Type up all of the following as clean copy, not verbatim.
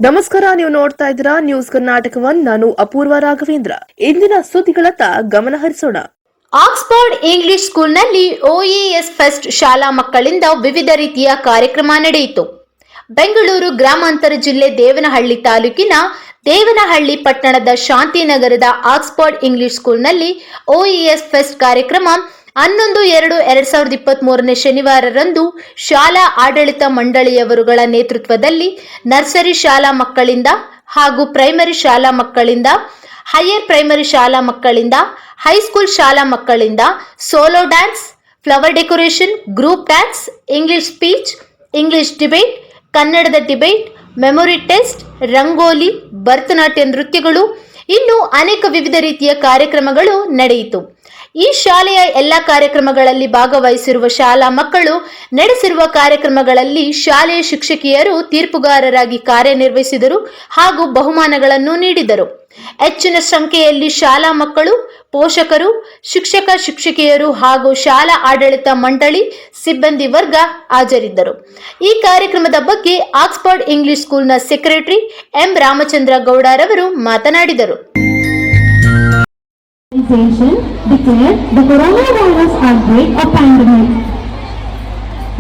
ನಮಸ್ಕಾರ, ನೀವು ನೋಡ್ತಾ ಇದ್ದೀರಾ ನ್ಯೂಸ್ ಕರ್ನಾಟಕವನ್. ನಾನು ಅಪೂರ್ವ ರಾಘವೇಂದ್ರ. ಇಂದಿನ ಸುದ್ದಿಗಳತ್ತ ಗಮನ ಹರಿಸೋಣ. ಆಕ್ಸ್ಫರ್ಡ್ ಇಂಗ್ಲಿಷ್ ಸ್ಕೂಲ್ನಲ್ಲಿ OES ಫೆಸ್ಟ್ ಶಾಲಾ ಮಕ್ಕಳಿಂದ ವಿವಿಧ ರೀತಿಯ ಕಾರ್ಯಕ್ರಮ ನಡೆಯಿತು. ಬೆಂಗಳೂರು ಗ್ರಾಮಾಂತರ ಜಿಲ್ಲೆ ದೇವನಹಳ್ಳಿ ತಾಲೂಕಿನ ದೇವನಹಳ್ಳಿ ಪಟ್ಟಣದ ಶಾಂತಿನಗರದ ಆಕ್ಸ್ಫರ್ಡ್ ಇಂಗ್ಲಿಷ್ ಸ್ಕೂಲ್ನಲ್ಲಿ OES ಫೆಸ್ಟ್ ಕಾರ್ಯಕ್ರಮ 11/2/2023 ಶನಿವಾರರಂದು ಶಾಲಾ ಆಡಳಿತ ಮಂಡಳಿಯವರುಗಳ ನೇತೃತ್ವದಲ್ಲಿ ನರ್ಸರಿ ಶಾಲಾ ಮಕ್ಕಳಿಂದ ಹಾಗೂ ಪ್ರೈಮರಿ ಶಾಲಾ ಮಕ್ಕಳಿಂದ, ಹೈಯರ್ ಪ್ರೈಮರಿ ಶಾಲಾ ಮಕ್ಕಳಿಂದ, ಹೈಸ್ಕೂಲ್ ಶಾಲಾ ಮಕ್ಕಳಿಂದ solo dance, flower decoration, group dance, English speech, English debate, ಕನ್ನಡದ debate, memory test, rangoli, Bharatanatyam ನೃತ್ಯಗಳು, ಇನ್ನು ಅನೇಕ ವಿವಿಧ ರೀತಿಯ ಕಾರ್ಯಕ್ರಮಗಳು ನಡೆಯಿತು. ಈ ಶಾಲೆಯ ಎಲ್ಲ ಕಾರ್ಯಕ್ರಮಗಳಲ್ಲಿ ಭಾಗವಹಿಸಿರುವ ಶಾಲಾ ಮಕ್ಕಳು ನಡೆಸಿರುವ ಕಾರ್ಯಕ್ರಮಗಳಲ್ಲಿ ಶಾಲೆಯ ಶಿಕ್ಷಕಿಯರು ತೀರ್ಪುಗಾರರಾಗಿ ಕಾರ್ಯನಿರ್ವಹಿಸಿದರು ಹಾಗೂ ಬಹುಮಾನಗಳನ್ನು ನೀಡಿದರು. ಹೆಚ್ಚಿನ ಸಂಖ್ಯೆಯಲ್ಲಿ ಶಾಲಾ ಮಕ್ಕಳು, ಪೋಷಕರು, ಶಿಕ್ಷಕಿಯರು ಹಾಗೂ ಶಾಲಾ ಆಡಳಿತ ಮಂಡಳಿ ಸಿಬ್ಬಂದಿ ವರ್ಗ ಹಾಜರಿದ್ದರು. ಈ ಕಾರ್ಯಕ್ರಮದ ಬಗ್ಗೆ ಆಕ್ಸ್ಫರ್ಡ್ ಇಂಗ್ಲಿಷ್ ಸ್ಕೂಲ್ನ ಸೆಕ್ರೆಟರಿ ಎಂ ರಾಮಚಂದ್ರ ಗೌಡರವರು ಮಾತನಾಡಿದರು. Declared the coronavirus outbreak a pandemic.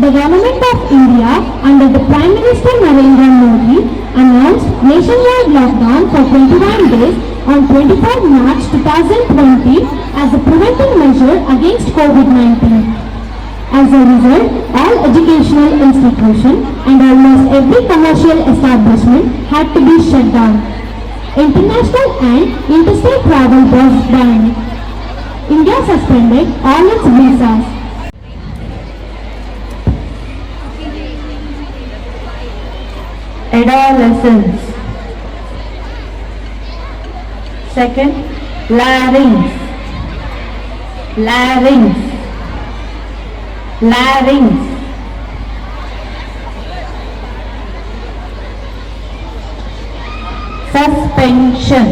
The Government of India under the Prime Minister Narendra Modi announced nationwide lockdown for 21 days on 25 March 2020 as a preventive measure against COVID-19. As a result, all educational institutions and almost every commercial establishment had to be shut down. International and interstate travel was banned. India suspended all its visas. Adolescence. Second, larynx. Suspension.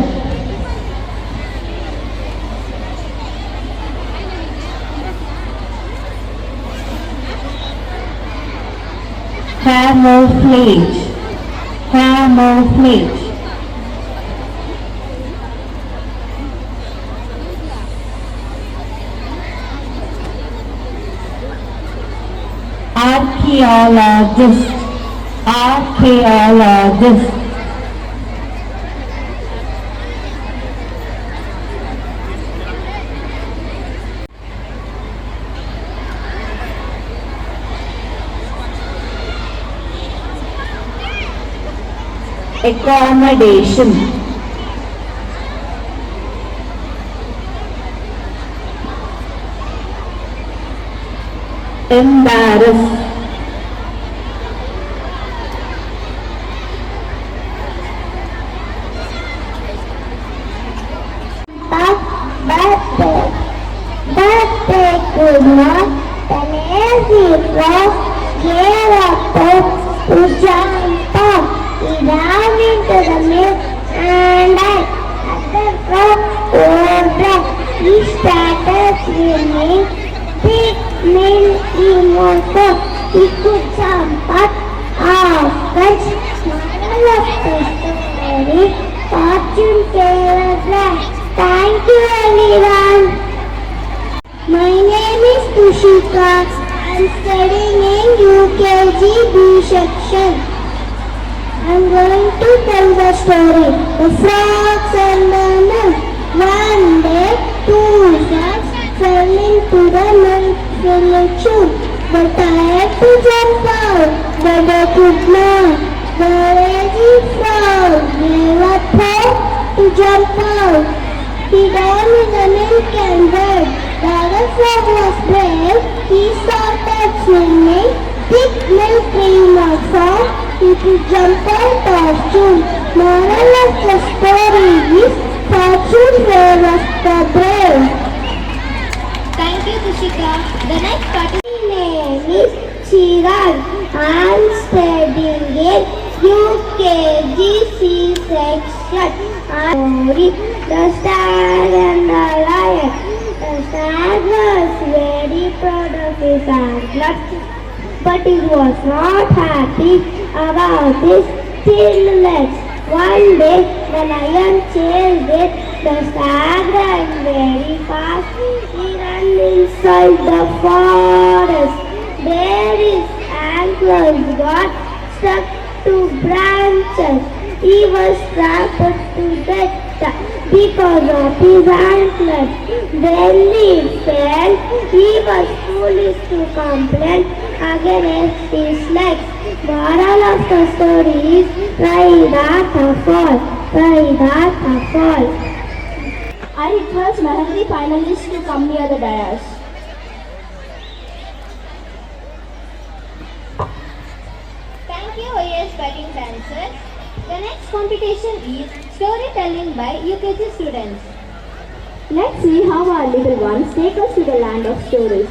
Camouflage. Archaeologist. Accommodation. Embarrass. But they could not. The lazy frog gave up hope to jump up. He ran into the milk and died. As the frog overbred, he started swimming. Big milky motor, he could jump up off fence. Moral of the story, fortune favors right. Thank you everyone. My name is Tushika. I am studying in UKG B section. I am going to tell the story, The Frogs and the Milk. One day, two frogs fell into the milk solution. They tried to jump out, but they could not. The lazy frog gave up hope to jump out. He ran in the milk and died. The other frog was brave. He started swimming. Thick milk came out from. He could jump out of June. Moral of the story is fortune favors the brave. Thank you, Tushika. The next participant name is Chirag. I am studying in UKG C section. The Star and the Lion. The Star was very proud of his antler, but he was not happy about his thin legs. One day the lion chased it, the stag ran very fast. He ran inside the forest. There his antlers got stuck to branches. He was trapped to death because of his antlers. When he fell, he was foolish to complain against his legs. Moral of the story is try not to fall, try not to fall. I request Mehendi finalists to come near the dais. Thank you, OAS Batting Dancers. The next competition is storytelling by UKG students. Let's see how our little ones take us to the land of stories.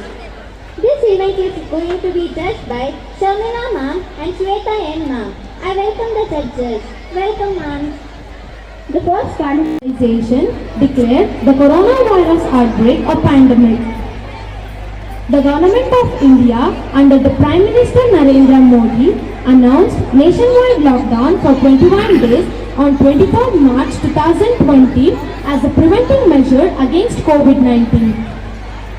This event is going to be judged by Shamina ma'am and Shweta N ma'am. I welcome the judges. Welcome ma'am. The first organization declared the coronavirus outbreak a pandemic. The government of India under the Prime Minister Narendra Modi announced nationwide lockdown for 21 days on 23rd March 2020 as a preventive measure against COVID-19.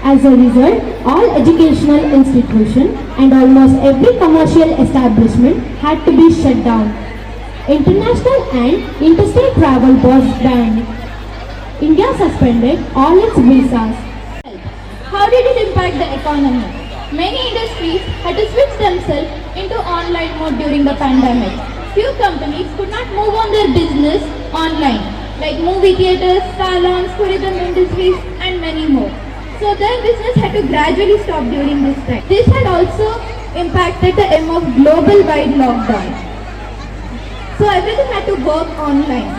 As a result, all educational institutions and almost every commercial establishment had to be shut down. International and interstate travel was banned. India suspended all its visas. How did it impact the economy? Many industries had to switch themselves into online mode during the pandemic. Few companies could not move on their business online, like movie theaters, salons, tourism industries, and many more. So their business had to gradually stop during this time. This had also impacted the aim of global-wide lockdown. So everything had to work online.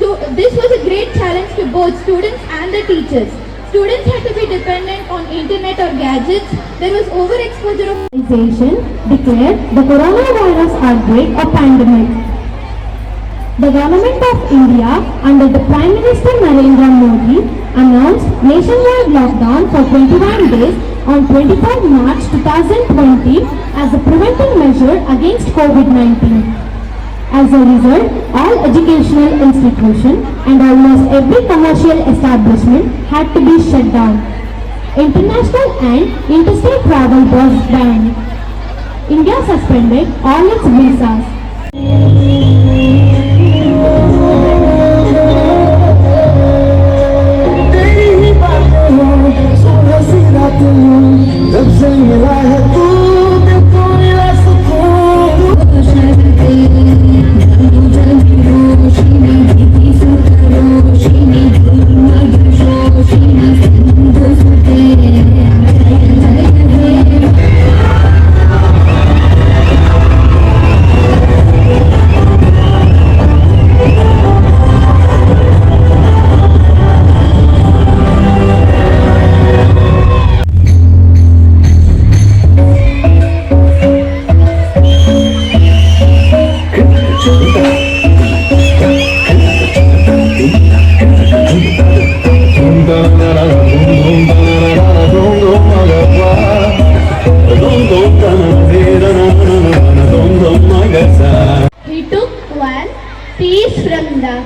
So this was a great challenge to both students and the teachers. Students had to be dependent on internet or gadgets. There was overexposure of organization declared the coronavirus outbreak a pandemic. The government of India under the Prime Minister Narendra Modi announced nationwide lockdown for 21 days on 23rd March 2020 as a preventive measure against COVID-19. As a result, all educational institutions and almost every commercial establishment had to be shut down. International and interstate travel was banned. India suspended all its visas. He took one piece from the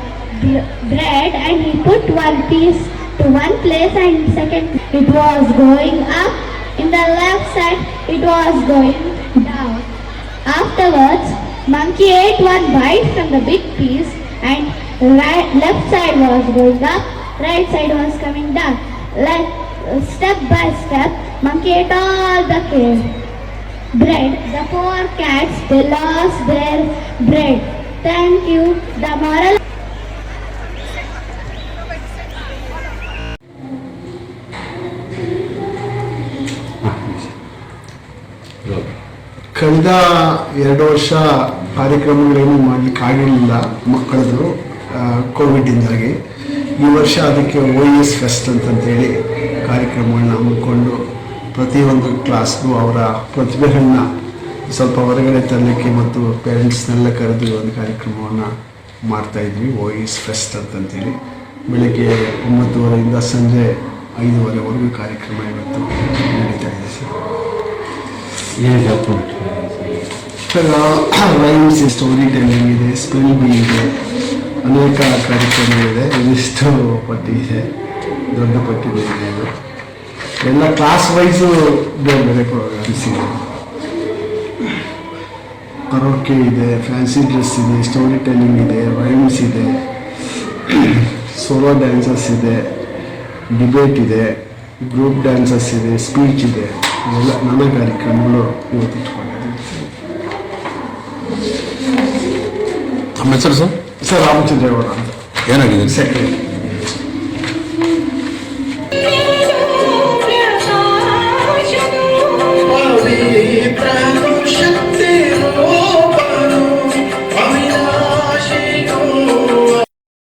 bread and he put one piece to one place and second it was going up. In the left side it was going down. Afterwards, monkey ate one bite from the big piece and left side was going up, right side was coming down. Like step by step, monkey ate all the bread. The poor cats, they lost their bread. Thank you. The moral. ಕಳೆದ 2 ವರ್ಷ ಕಾರ್ಯಕ್ರಮಗಳೇನು ಮಾಡಲಿಕ್ಕೆ ಆಗಲಿಲ್ಲ ಮಕ್ಕಳದು ಕೋವಿಡಿಂದಾಗಿ. ಈ ವರ್ಷ ಅದಕ್ಕೆ OES fest ಅಂತಂತೇಳಿ ಕಾರ್ಯಕ್ರಮಗಳನ್ನ ಹಮ್ಮಿಕೊಂಡು ಪ್ರತಿಯೊಂದು ಕ್ಲಾಸ್ಗೂ ಅವರ ಪ್ರತಿಭೆಗಳನ್ನ ಸ್ವಲ್ಪ ಹೊರಗಡೆ ತರಲಿಕ್ಕೆ ಮತ್ತು ಪೇರೆಂಟ್ಸ್ನೆಲ್ಲ ಕರೆದು ಒಂದು ಕಾರ್ಯಕ್ರಮವನ್ನು ಮಾಡ್ತಾಯಿದ್ವಿ. OES ಫೆಸ್ಟ್ ಅಂತಂತೇಳಿ ಬೆಳಗ್ಗೆ 9:30ಯಿಂದ ಸಂಜೆ 5:30ವರೆಗೂ ಕಾರ್ಯಕ್ರಮ ಇವತ್ತು ನಡೀತಾ ಇದೆ ಸರ್. ರೈಮ್ಸ್, ಸ್ಟೋರಿ ಟೆಲ್ಲಿಂಗ್ ಇದೆ, ಸ್ಪೆಲ್ ಬಿ ಇದೆ, ಅನೇಕ ಕಾರ್ಯಕ್ರಮಗಳಿದೆ. ಇದಿಷ್ಟು ಪಟ್ಟಿ ಇದೆ, ದೊಡ್ಡ ಪಟ್ಟಿ ಇದೆ ಇದು. ಎಲ್ಲ ಕ್ಲಾಸ್ ವೈಸು ಬೇರೆ ಬೇರೆ ಪ್ರೋಗ್ರಾಮ್ಸ್ ಇದೆ. ಕರೋಕೆ ಇದೆ, ಫ್ಯಾನ್ಸಿ ಡ್ರೆಸ್ ಇದೆ, ಸ್ಟೋರಿ ಟೆಲ್ಲಿಂಗ್ ಇದೆ, ರೈಮ್ಸ್ ಇದೆ, ಸೋಲೋ ಡ್ಯಾನ್ಸಸ್ ಇದೆ, ಡಿಬೇಟ್ ಇದೆ, ಗ್ರೂಪ್ ಡ್ಯಾನ್ಸಸ್ ಇದೆ, ಸ್ಪೀಚ್ ಇದೆ. ಇವೆಲ್ಲ ನಾನಾ ಕಾರ್ಯಕ್ರಮಗಳು ಇವತ್ತು ಇಟ್ಕೊಂಡಿದ್ದೀವಿ. ತಮ್ಮ ಹೆಸರು ಸರ್? ಸರ್ ರಾಮಚಂದ್ರೇಗೌಡ ಅಂತ, ಏನಾಗಿದೆ? ಸೆಕ್ರೆಟರಿ.